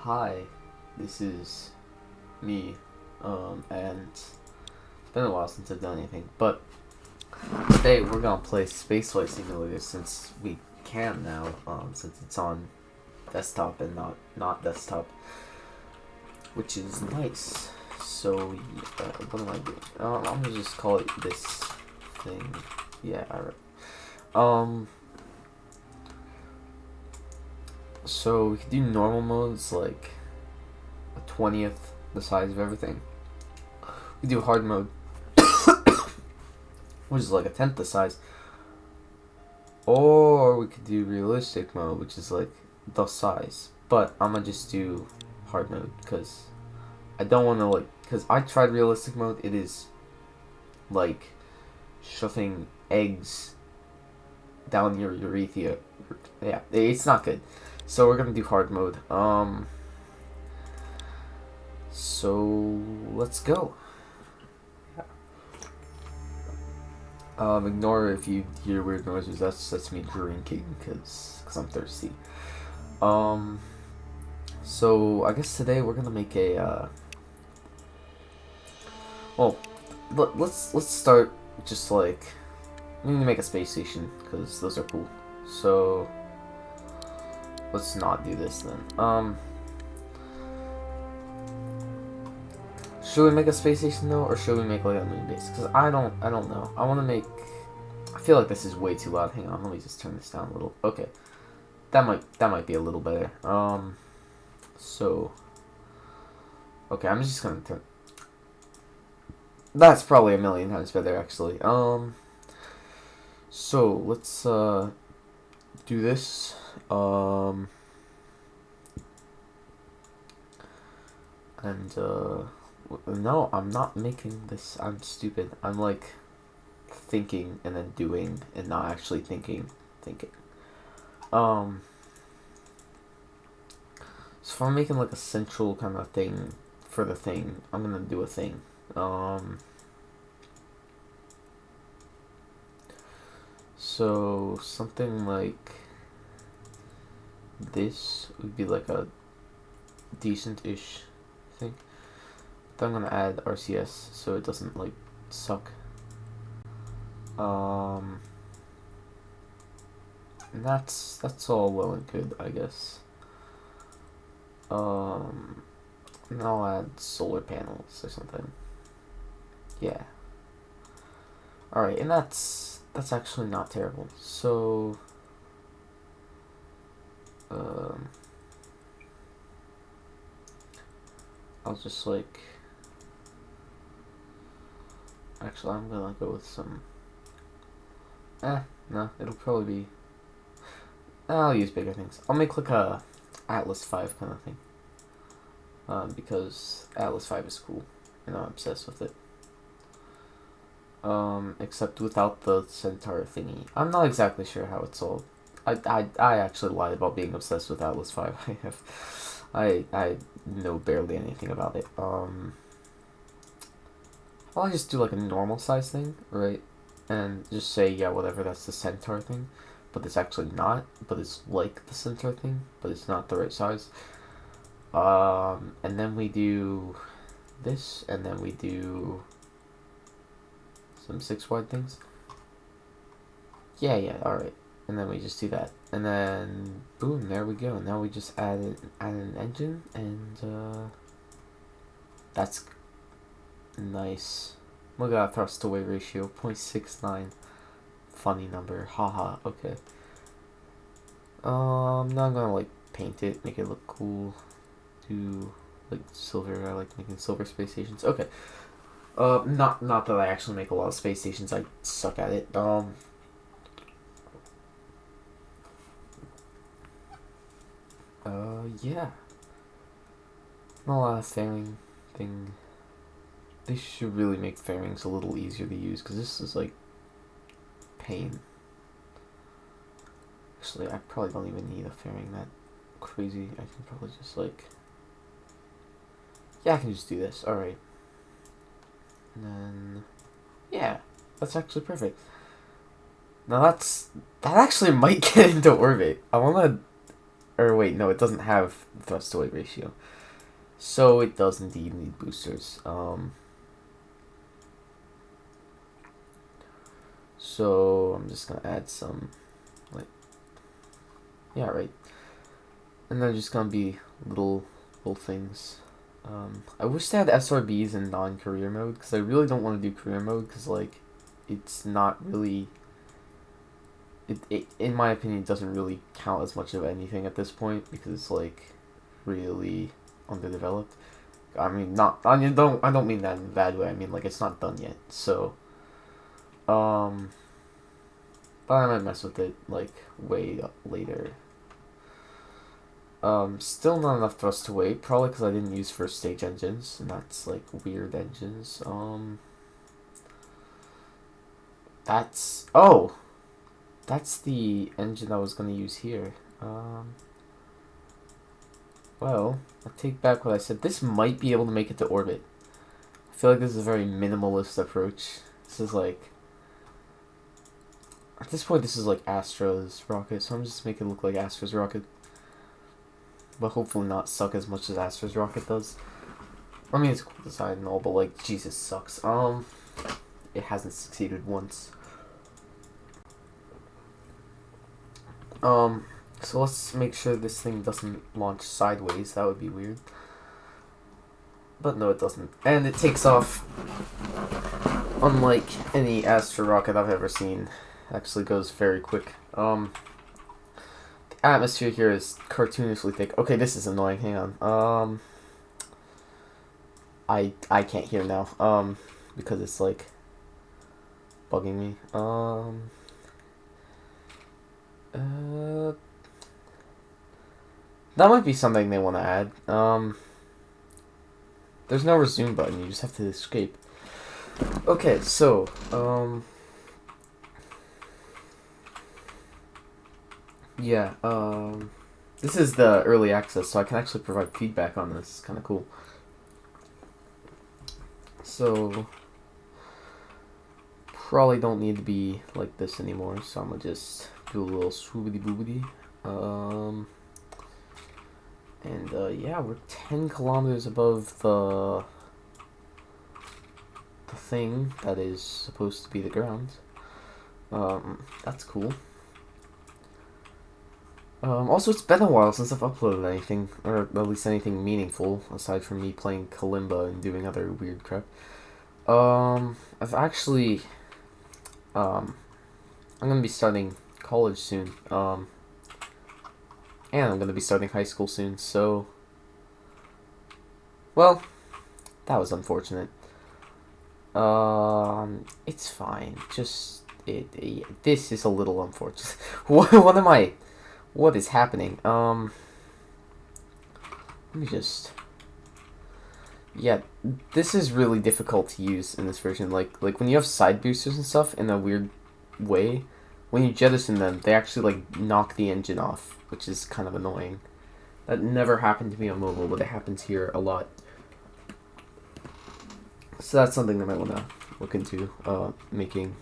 Hi, this is me, and it's been a while since I've done anything, but today we're gonna play Spaceflight Simulator since we can now, since it's on desktop and not desktop, which is nice. So, what am I doing? I'm gonna just call it this thing. Yeah, alright. So we could do normal modes, like a 20th the size of everything. We do hard mode, which is like a 10th the size. Or we could do realistic mode, which is like the size. But I'm gonna just do hard mode, because I don't want to, because I tried realistic mode. It is like shoving eggs down your urethra. Yeah, it's not good. So we're gonna do hard mode. So let's go. Ignore if you hear weird noises. That's me drinking because I'm thirsty. So I guess today we're gonna make a. Well, let's start just like we need to make a space station because those are cool. So let's not do this then. Should we make a space station though, or should we make like a moon base? Because I don't know. I want to make. I feel like this is way too loud. Hang on, let me just turn this down a little. Okay, that might be a little better. So. Okay, I'm just gonna turn. That's probably a million times better actually. So let's do this. And no, I'm not making this. I'm stupid. I'm like thinking and then doing and not actually thinking. So if I'm making like a central kind of thing for the thing, I'm gonna do a thing. So something like this would be like a decent-ish thing. Then I'm gonna add RCS so it doesn't like suck. And that's all well and good, I guess. And I'll add solar panels or something. Yeah. Alright, and that's actually not terrible. So I'll just like actually I'm gonna go with some no, it'll probably be I'll use bigger things. I'll make like a Atlas 5 kind of thing. Because Atlas 5 is cool and I'm obsessed with it. Except without the centaur thingy. I'm not exactly sure how it's sold. I actually lied about being obsessed with Atlas 5. I know barely anything about it. I'll just do like a normal size thing, right? And just say, yeah, whatever, that's the centaur thing. But it's actually not, but it's like the centaur thing, but it's not the right size. And then we do this, and then we do some 6 wide things. Yeah, alright. And then we just do that. And then, boom, there we go. Now we just add an engine, and, that's nice. Look at that thrust to weight ratio, 0.69. Funny number, haha, okay. Now I'm gonna, like, paint it, make it look cool. Do, like, silver, I like making silver space stations. Okay. Not that I actually make a lot of space stations, I suck at it. Yeah. Not a lot of fairing thing. They should really make fairings a little easier to use, because this is, like, pain. Actually, I probably don't even need a fairing that crazy. I can probably just, like... Yeah, I can just do this. Alright. And then... Yeah, that's actually perfect. Now that actually might get into orbit. I wanna or wait, no, it doesn't have thrust to weight ratio. So it does indeed need boosters. So I'm just gonna add some, like, yeah, right. And they're just gonna be little things. I wish they had SRBs in non-career mode, because I really don't want to do career mode, because, like, it's not really... It, in my opinion, doesn't really count as much of anything at this point, because it's, like, really underdeveloped. I mean, I don't mean that in a bad way, I mean, like, it's not done yet, so... But I might mess with it, like, way later. Still not enough thrust to weight, probably because I didn't use first stage engines, and that's, like, weird engines. That's... Oh! That's the engine I was gonna use here. Well, I take back what I said. This might be able to make it to orbit. I feel like this is a very minimalist approach. This is, like... At this point, this is, like, Astra's rocket, so I'm just making it look like Astra's rocket. But hopefully not suck as much as Astra's rocket does. I mean, it's cool design and all, but, like, Jesus sucks. It hasn't succeeded once. So let's make sure this thing doesn't launch sideways. That would be weird. But no, it doesn't. And it takes off, unlike any Astra rocket I've ever seen. Actually goes very quick. The atmosphere here is cartoonishly thick. Okay, this is annoying. Hang on. I can't hear now. Because it's, like, bugging me. That might be something they want to add. There's no resume button. You just have to escape. Okay, so yeah, this is the early access, so I can actually provide feedback on this. It's kind of cool. So, probably don't need to be like this anymore, so I'm gonna just do a little swoobity boobity. Yeah, we're 10 kilometers above the thing that is supposed to be the ground. That's cool. Also, it's been a while since I've uploaded anything, or at least anything meaningful, aside from me playing Kalimba and doing other weird crap. I've actually, I'm gonna be starting college soon, and I'm gonna be starting high school soon, so, well, that was unfortunate. It's fine, just, this is a little unfortunate. What is happening? Let me just... Yeah, this is really difficult to use in this version. Like when you have side boosters and stuff in a weird way, when you jettison them, they actually, like, knock the engine off, which is kind of annoying. That never happened to me on mobile, but it happens here a lot. So that's something they might want to look into, making...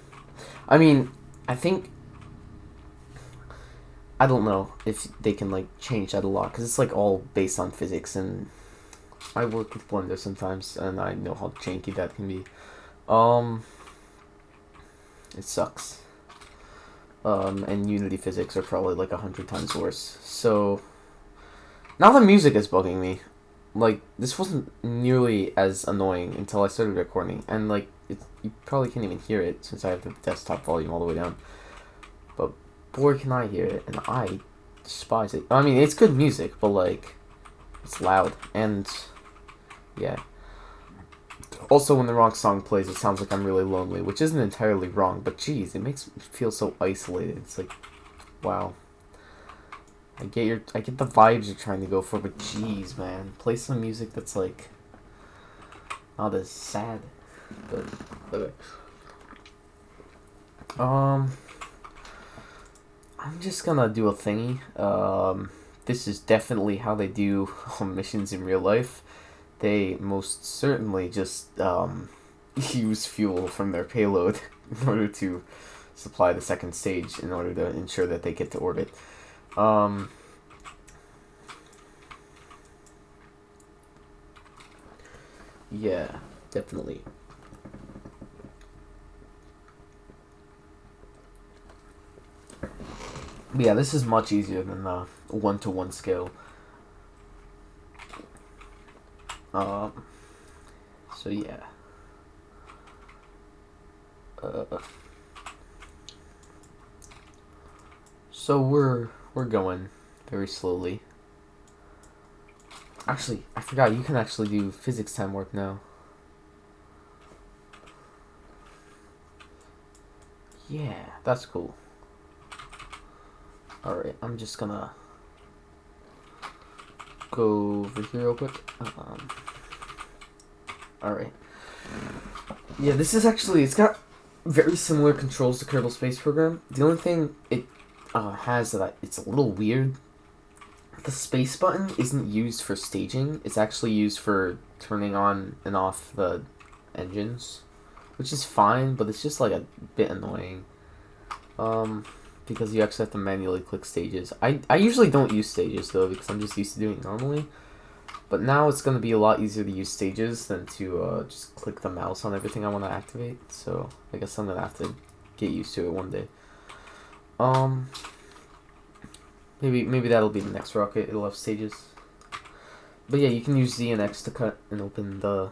I mean, I think... I don't know if they can, like, change that a lot, because it's, like, all based on physics, and I work with Blender sometimes, and I know how janky that can be. It sucks. And Unity physics are probably, like, 100 times worse. So, now the music is bugging me. Like, this wasn't nearly as annoying until I started recording, and, like, you probably can't even hear it, since I have the desktop volume all the way down. But boy, can I hear it, and I despise it. I mean, it's good music, but, like, it's loud, and, yeah. Also, when the wrong song plays, it sounds like I'm really lonely, which isn't entirely wrong, but geez, it makes me feel so isolated. It's like, wow. I get the vibes you're trying to go for, but geez, man. Play some music that's, like, not as sad, but, okay. I'm just gonna do a thingy. This is definitely how they do missions in real life. They most certainly just use fuel from their payload in order to supply the second stage in order to ensure that they get to orbit. yeah, definitely. But yeah, this is much easier than the 1-to-1 scale. So yeah. So we're going very slowly. Actually, I forgot you can actually do physics time work now. Yeah, that's cool. Alright, I'm just gonna go over here real quick. Alright. Yeah, this is actually, it's got very similar controls to Kerbal Space Program. The only thing it has that it's a little weird, the space button isn't used for staging. It's actually used for turning on and off the engines, which is fine, but it's just like a bit annoying. Because you actually have to manually click stages. I usually don't use stages though, because I'm just used to doing it normally. But now it's going to be a lot easier to use stages than to just click the mouse on everything I want to activate. So I guess I'm going to have to get used to it one day. Maybe that'll be the next rocket. It'll have stages. But yeah, you can use Z and X to cut and open the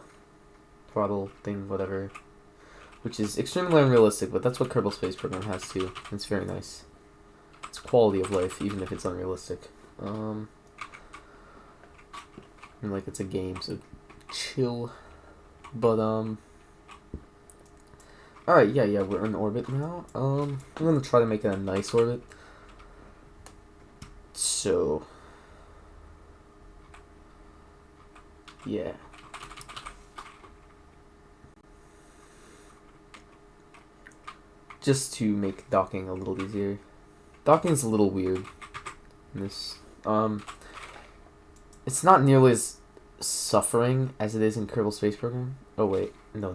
throttle thing, whatever. Which is extremely unrealistic, but that's what Kerbal Space Program has too. It's very nice. It's quality of life, even if it's unrealistic. And like it's a game, so chill. But alright, yeah, we're in orbit now. I'm gonna try to make it a nice orbit. So yeah. Just to make docking a little easier. Docking's a little weird in this. It's not nearly as suffering as it is in Kerbal Space Program. Oh wait, no.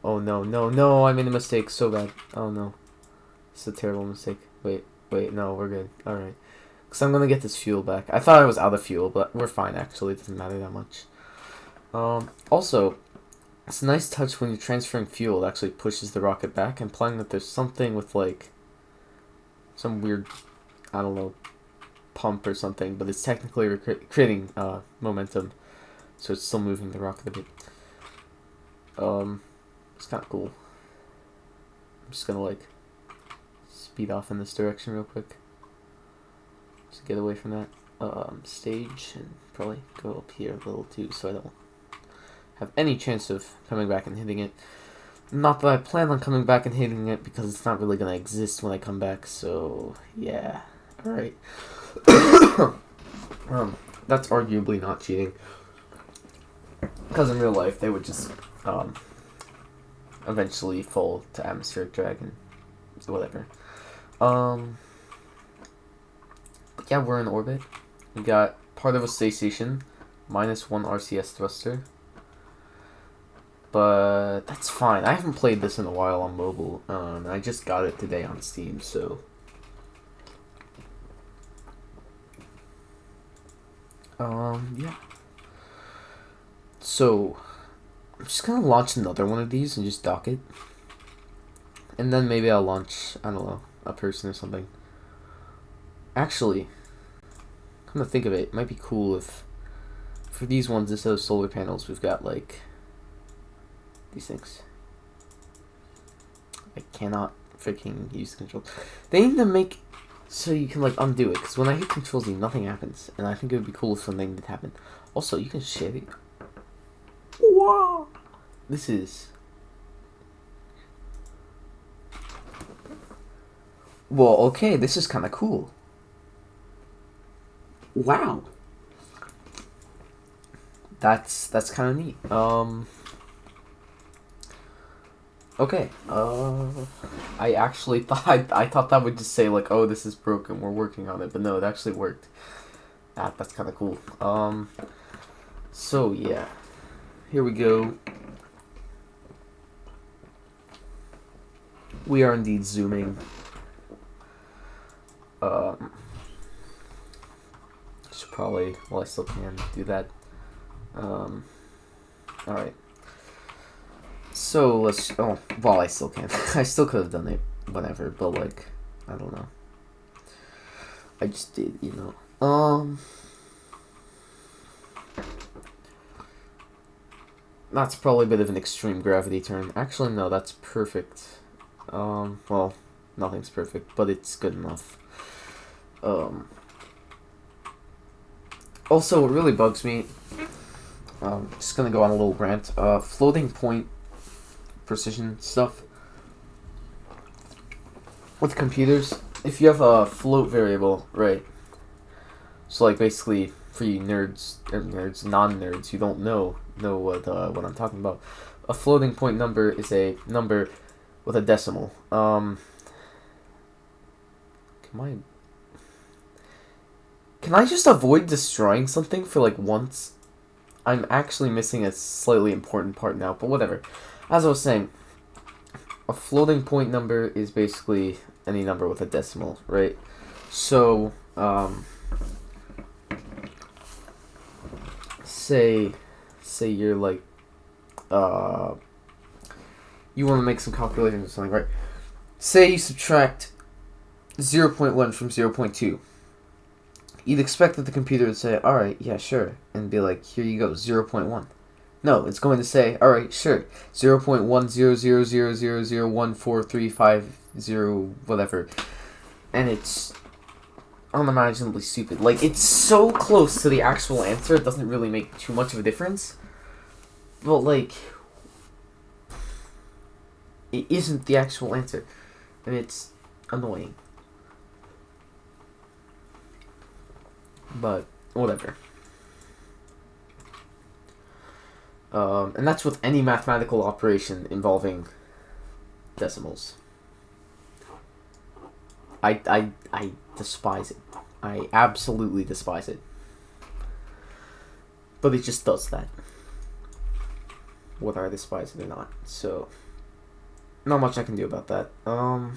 Oh no, I made a mistake so bad. Oh no, it's a terrible mistake. Wait, no, we're good. All right, because I'm gonna get this fuel back. I thought I was out of fuel, but we're fine actually. It doesn't matter that much. Also, it's a nice touch when you're transferring fuel. It actually pushes the rocket back, implying that there's something with like some weird, I don't know, pump or something, but it's technically creating momentum, so it's still moving the rocket a bit. It's kind of cool. I'm just gonna like speed off in this direction real quick, just get away from that stage, and probably go up here a little too, so I don't have any chance of coming back and hitting it. Not that I plan on coming back and hitting it, because it's not really gonna exist when I come back. So yeah, all right. That's arguably not cheating, because in real life they would just eventually fall to atmospheric drag and whatever. But yeah, we're in orbit. We got part of a space station, -1 RCS thruster. But that's fine. I haven't played this in a while on mobile. I just got it today on Steam, so yeah. So I'm just gonna launch another one of these and just dock it, and then maybe I'll launch, I don't know, a person or something. Actually, come to think of it, it might be cool if for these ones, instead of solar panels, we've got like these things. I cannot freaking use the control. They need to make so you can like undo it, because when I hit Control Z, nothing happens, and I think it would be cool if something did happen. Also, you can share it. Wow, this is well, okay. This is kind of cool. Wow, that's kind of neat. Okay. I actually thought I thought that would just say like, oh, this is broken, we're working on it, but no, it actually worked. That's kind of cool. So yeah, here we go. We are indeed zooming. Should probably, well, I still can do that. All right. So let's. Oh, well, I still can. I still could have done it, whatever. But like, I don't know. I just did, you know. That's probably a bit of an extreme gravity turn. Actually, no, that's perfect. Well, nothing's perfect, but it's good enough. Also, what really bugs me, just gonna go on a little rant, floating point precision stuff. With computers, if you have a float variable, right, so like basically for you nerds, or nerds, non-nerds, you don't know what I'm talking about. A floating point number is a number with a decimal. Can I just avoid destroying something for like once? I'm actually missing a slightly important part now, but whatever. As I was saying, a floating point number is basically any number with a decimal, right? So, say you're like, you want to make some calculations or something, right? Say you subtract 0.1 from 0.2. You'd expect that the computer would say, alright, yeah, sure, and be like, here you go, 0.1. No, it's going to say, alright, sure, 0.10000014350, whatever. And it's unimaginably stupid. Like, it's so close to the actual answer, it doesn't really make too much of a difference. But, like, it isn't the actual answer. And it's annoying. But, whatever. And that's with any mathematical operation involving decimals. I despise it. I absolutely despise it. But it just does that. Whether I despise it or not. So, not much I can do about that. I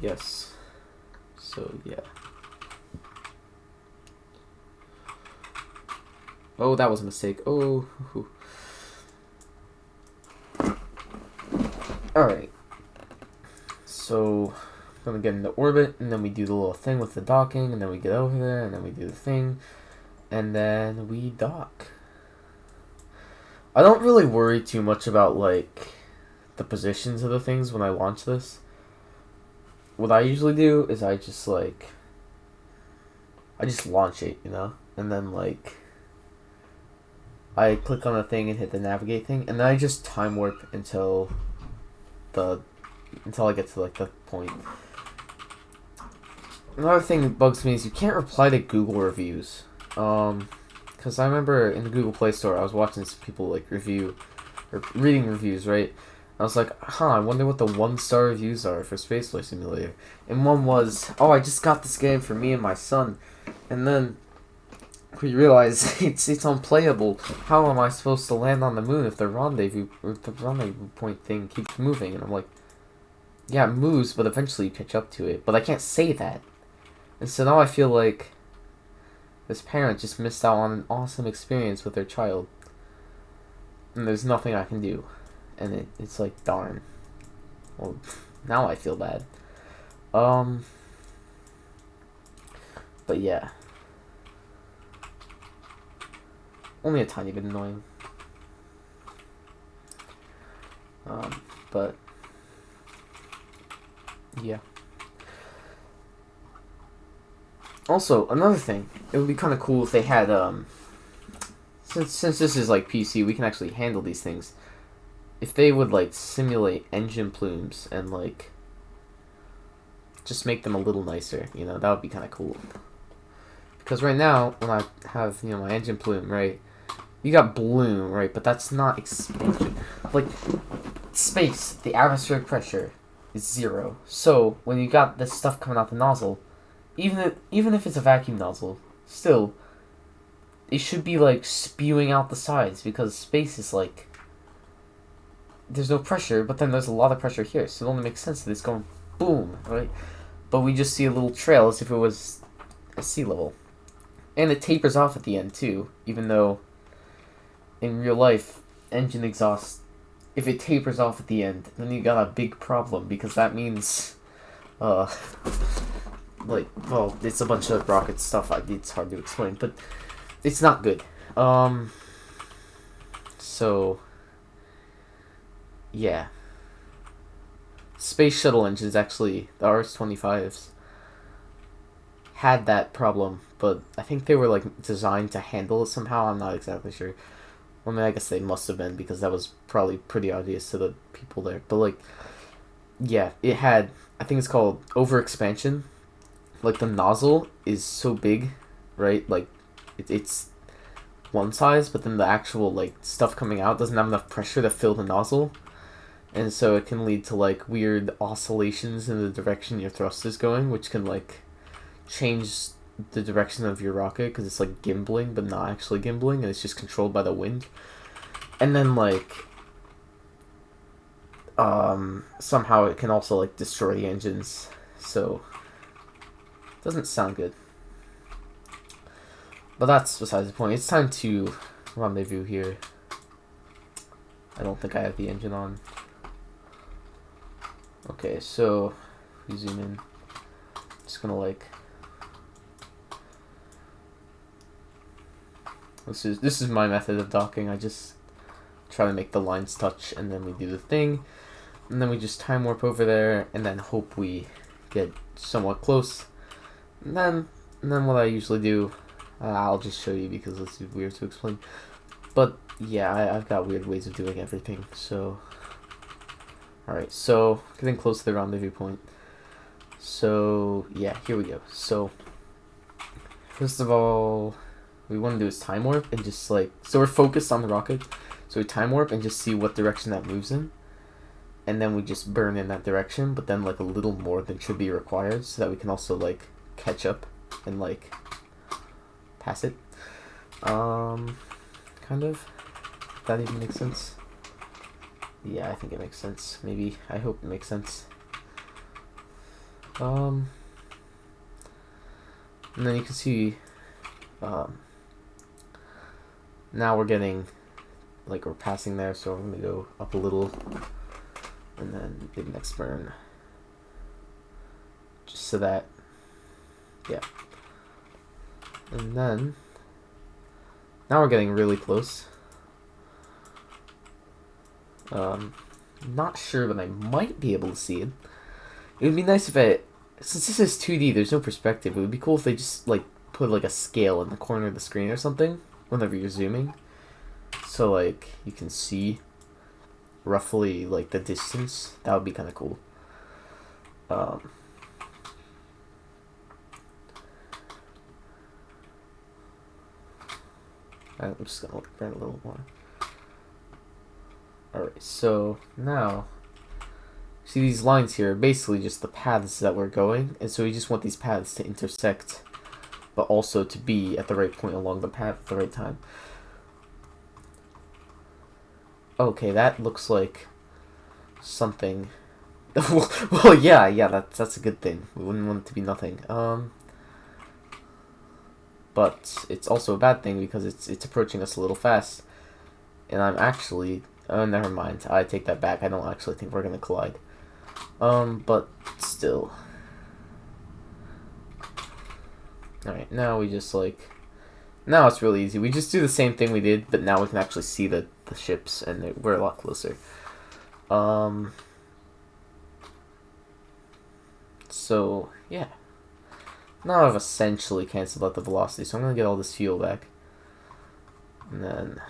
guess. So, yeah. Oh, that was a mistake. Oh. Alright. So, I'm gonna get into orbit, and then we do the little thing with the docking, and then we get over there, and then we do the thing, and then we dock. I don't really worry too much about, like, the positions of the things when I launch this. What I usually do is I just launch it, you know? And then, like, I click on the thing and hit the navigate thing, and then I just time warp until I get to like the point. Another thing that bugs me is you can't reply to Google reviews. Because I remember in the Google Play Store I was watching some people like reading reviews, right? I was like, I wonder what the 1-star reviews are for Spaceflight Simulator. And one was, oh, I just got this game for me and my son, and then we realize it's unplayable. How am I supposed to land on the moon if the rendezvous point thing keeps moving? And I'm like, yeah, it moves, but eventually you catch up to it. But I can't say that. And so now I feel like this parent just missed out on an awesome experience with their child. And there's nothing I can do. And it's like, darn. Well, now I feel bad. But yeah. Only a tiny bit annoying. But yeah. Also, another thing, it would be kind of cool if they had since this is like PC, we can actually handle these things. If they would like simulate engine plumes and like just make them a little nicer, you know, that would be kind of cool. Because right now, when I have, you know, my engine plume, right, you got bloom, right, but that's not expansion. Like, space, the atmospheric pressure is 0. So, when you got this stuff coming out the nozzle, even if it's a vacuum nozzle, still, it should be, like, spewing out the sides, because space is, like, there's no pressure, but then there's a lot of pressure here, so it only makes sense that it's going boom, right? But we just see a little trail as if it was a sea level. And it tapers off at the end, too, even though in real life, engine exhaust if it tapers off at the end, then you got a big problem, because that means, like, well, it's a bunch of rocket stuff. It's hard to explain, but it's not good. So, yeah. Space shuttle engines, actually, the RS-25s, had that problem, but I think they were, like, designed to handle it somehow. I'm not exactly sure. I mean, I guess they must have been, because that was probably pretty obvious to the people there. But, like, yeah, it had, I think it's called overexpansion. Like, the nozzle is so big, right? Like, it's one size, but then the actual, like, stuff coming out doesn't have enough pressure to fill the nozzle. And so it can lead to, like, weird oscillations in the direction your thrust is going, which can, like, change the direction of your rocket, because it's, like, gimbling, but not actually gimbling, and it's just controlled by the wind. And then, like, somehow it can also, like, destroy the engines, so it doesn't sound good. But that's besides the point. It's time to rendezvous here. I don't think I have the engine on. Okay, so we zoom in. Just gonna, like, this is my method of docking. I just try to make the lines touch, and then we do the thing, and then we just time warp over there, and then hope we get somewhat close. And then what I usually do, I'll just show you because it's weird to explain. But yeah, I've got weird ways of doing everything. So, alright, so getting close to the rendezvous point. So yeah, here we go. So first of all, what we want to do is time warp and just, like, so we're focused on the rocket. So we time warp and just see what direction that moves in. And then we just burn in that direction, but then, like, a little more than should be required, so that we can also, like, catch up and, like, pass it. Kind of. That even makes sense. Yeah, I think it makes sense. Maybe. I hope it makes sense. And then you can see, now we're getting, like, we're passing there, so I'm gonna go up a little, and then big next burn, just so that, yeah. And then now we're getting really close. Not sure, but I might be able to see it. It would be nice if since this is 2D, there's no perspective. It would be cool if they just, like, put, like, a scale in the corner of the screen or something whenever you're zooming, so, like, you can see roughly, like, the distance. That would be kind of cool. I'm just gonna burn a little more. Alright, so now, see these lines here are basically just the paths that we're going, and so we just want these paths to intersect, but also to be at the right point along the path at the right time. Okay, that looks like something. Well, yeah, that's a good thing. We wouldn't want it to be nothing. But it's also a bad thing because it's approaching us a little fast, and I'm actually. Oh, never mind. I take that back. I don't actually think we're gonna collide. But still. Alright, now we just, like, now it's really easy. We just do the same thing we did, but now we can actually see the ships, and we're a lot closer. So, yeah. Now I've essentially canceled out the velocity, so I'm gonna get all this fuel back. And then,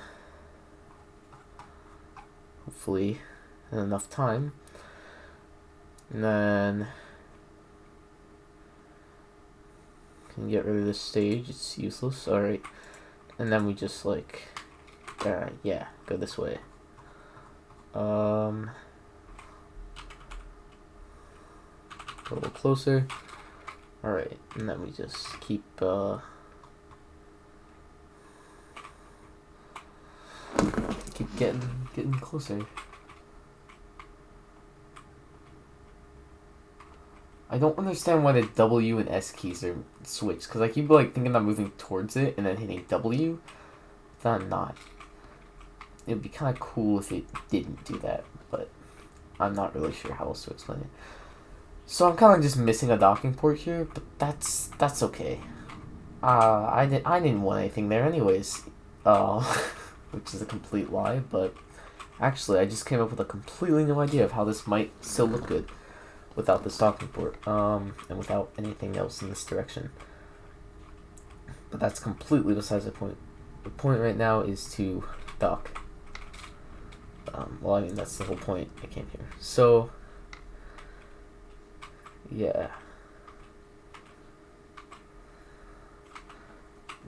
hopefully, in enough time. And then can get rid of this stage, it's useless. Alright. And then we just, like, yeah, go this way. A little closer. Alright, and then we just keep getting closer. I don't understand why the W and S keys are switched, because I keep, like, thinking I'm moving towards it and then hitting W. But I'm not. it'd be kind of cool if it didn't do that, but I'm not really sure how else to explain it. So I'm kind of just missing a docking port here, but that's okay. I didn't want anything there anyways, which is a complete lie, but actually I just came up with a completely new idea of how this might still look good without this docking port, and without anything else in this direction. But that's completely besides the point. The point right now is to dock. Well, I mean, that's the whole point I came here. So, yeah.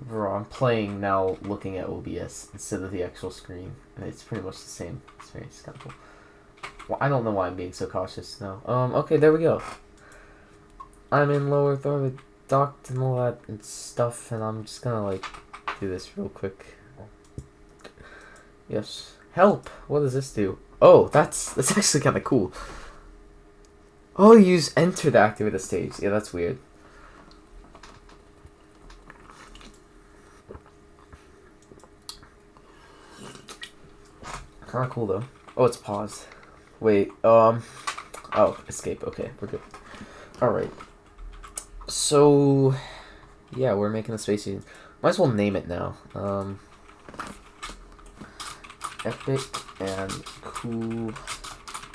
Bro, I'm playing now looking at OBS instead of the actual screen, and it's pretty much the same. It's very simple. Well, I don't know why I'm being so cautious now. Okay, there we go. I'm in lower Earth orbit, docked and all that and stuff, and I'm just gonna, like, do this real quick. Yes. Help! What does this do? Oh, that's actually kind of cool. Oh, you use enter to activate the stage. Yeah, that's weird. Kind of cool though. Oh, it's paused. Wait. Oh, escape. Okay, we're good. All right. So, yeah, we're making a space station. Might as well name it now. Epic and cool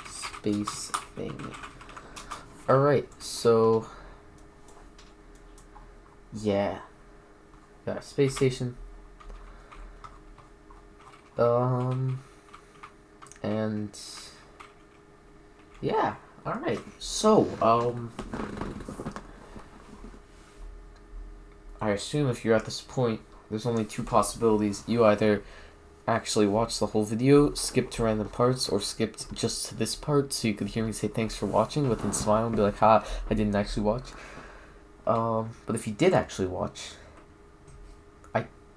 space thing. All right. So, yeah, got a space station. And yeah, all right. So, I assume if you're at this point, there's only two possibilities. You either actually watch the whole video, skip to random parts, or skipped just to this part so you could hear me say thanks for watching, but then smile and be like, ha, I didn't actually watch. But if you did actually watch,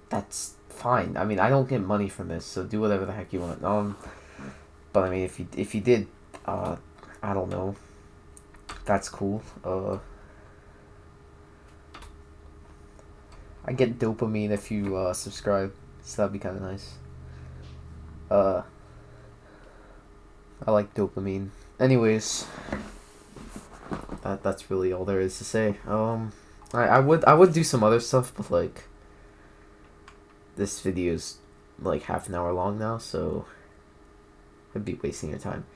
that's fine. I mean, I don't get money from this, so do whatever the heck you want. But I mean, if you did, I don't know. That's cool. I get dopamine if you subscribe, so that'd be kind of nice. I like dopamine. Anyways, that's really all there is to say. I would do some other stuff, but like, this video's like half an hour long now, so I'd be wasting your time.